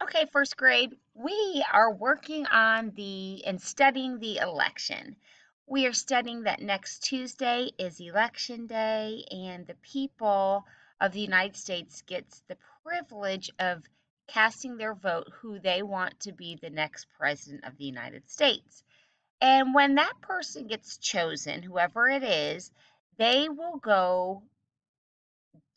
Okay, first grade, we are working on and studying the election. We are studying that next Tuesday is election day, and the people of the United States gets the privilege of casting their vote who they want to be the next president of the United States. And when that person gets chosen, whoever it is, they will go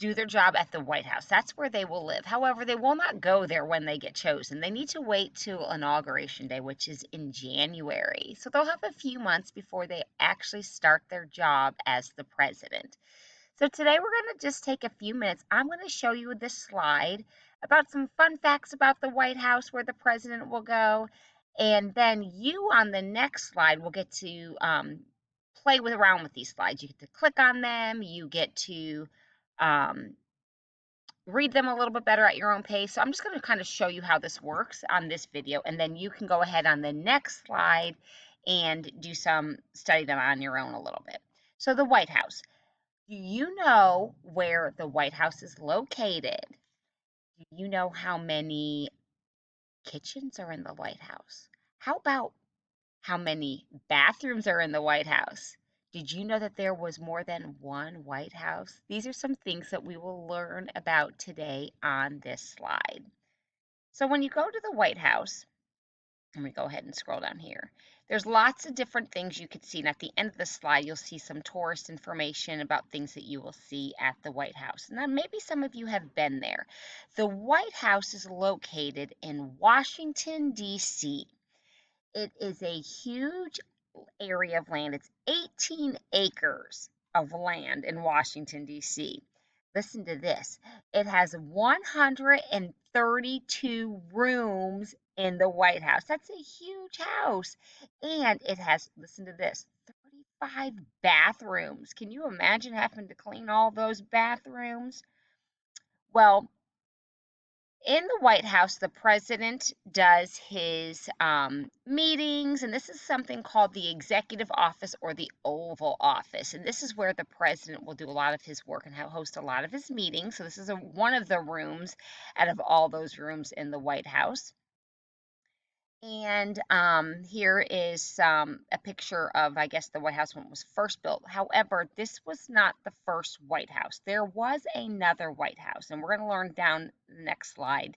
do their job at the White House. That's where they will live. However, they will not go there when they get chosen. They need to wait till Inauguration Day, which is in January. So they'll have a few months before they actually start their job as the president. So today we're going to just take a few minutes. I'm going to show you this slide about some fun facts about the White House, where the president will go. And then you on the next slide will get to play around with these slides. You get to click on them. You get to um, read them a little bit better at your own pace. So I'm just going to kind of show you how this works on this video, and then you can go ahead on the next slide and study them on your own a little bit. So the White House. Do you know where the White House is located? Do you know how many kitchens are in the White House? How about how many bathrooms are in the White House? Did you know that there was more than one White House? These are some things that we will learn about today on this slide. So when you go to the White House, let me go ahead and scroll down here. There's lots of different things you could see. And at the end of the slide, you'll see some tourist information about things that you will see at the White House. Now, maybe some of you have been there. The White House is located in Washington, D.C. It is a huge area of land. It's 18 acres of land in Washington, D.C. Listen to this. It has 132 rooms in the White House. That's a huge house. And it has, listen to this, 35 bathrooms. Can you imagine having to clean all those bathrooms? Well, in the White House, the president does his meetings, and this is something called the executive office or the Oval Office. And this is where the president will do a lot of his work and host a lot of his meetings. So this is one of the rooms out of all those rooms in the White House. And here is a picture of, I guess, the White House when it was first built. However, this was not the first White House. There was another White House, and we're going to learn down the next slide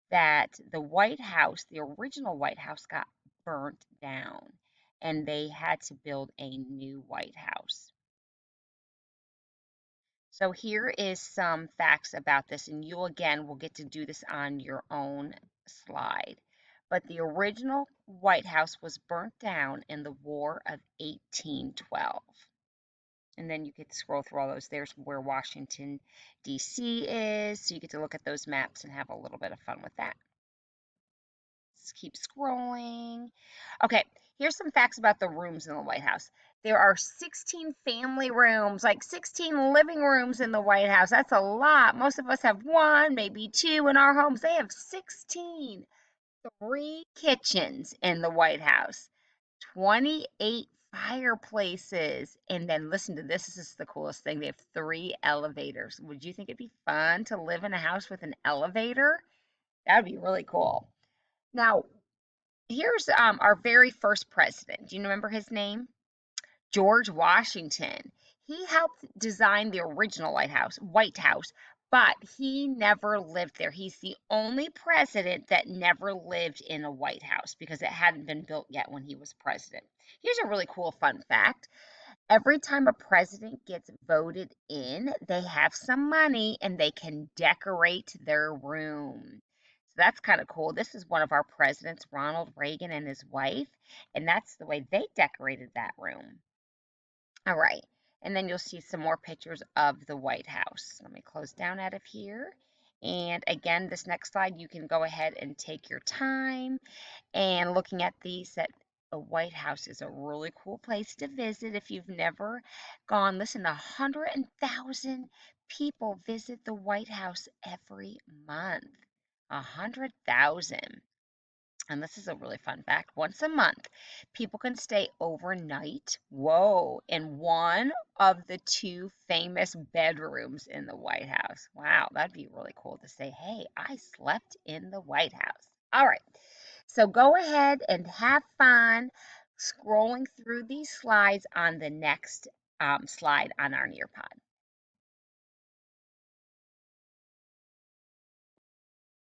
that the White House, the original White House, got burnt down, and they had to build a new White House. So here is some facts about this, and you again will get to do this on your own slide. But the original White House was burnt down in the War of 1812. And then you get to scroll through all those. There's where Washington, D.C. is. So you get to look at those maps and have a little bit of fun with that. Let's keep scrolling. Okay, here's some facts about the rooms in the White House. There are 16 family rooms, like 16 living rooms in the White House. That's a lot. Most of us have one, maybe two in our homes. They have 16. 3 kitchens in the White House, 28 fireplaces, and then listen to this. This is the coolest thing. They have 3 elevators. Would you think it'd be fun to live in a house with an elevator? That'd be really cool. Now, here's our very first president. Do you remember his name? George Washington. He helped design the original White House, but he never lived there. He's the only president that never lived in a White House because it hadn't been built yet when he was president. Here's a really cool fun fact. Every time a president gets voted in, they have some money and they can decorate their room. So that's kind of cool. This is one of our presidents, Ronald Reagan and his wife, and that's the way they decorated that room. All right, and then you'll see some more pictures of the White House. Let me close down out of here. And again, this next slide, you can go ahead and take your time and looking at these, that the White House is a really cool place to visit if you've never gone. Listen, 100,000 people visit the White House every month. 100,000. And this is a really fun fact. Once a month, people can stay overnight, whoa, in one of the 2 famous bedrooms in the White House. Wow, that'd be really cool to say, hey, I slept in the White House. All right. So go ahead and have fun scrolling through these slides on the next slide on our Nearpod.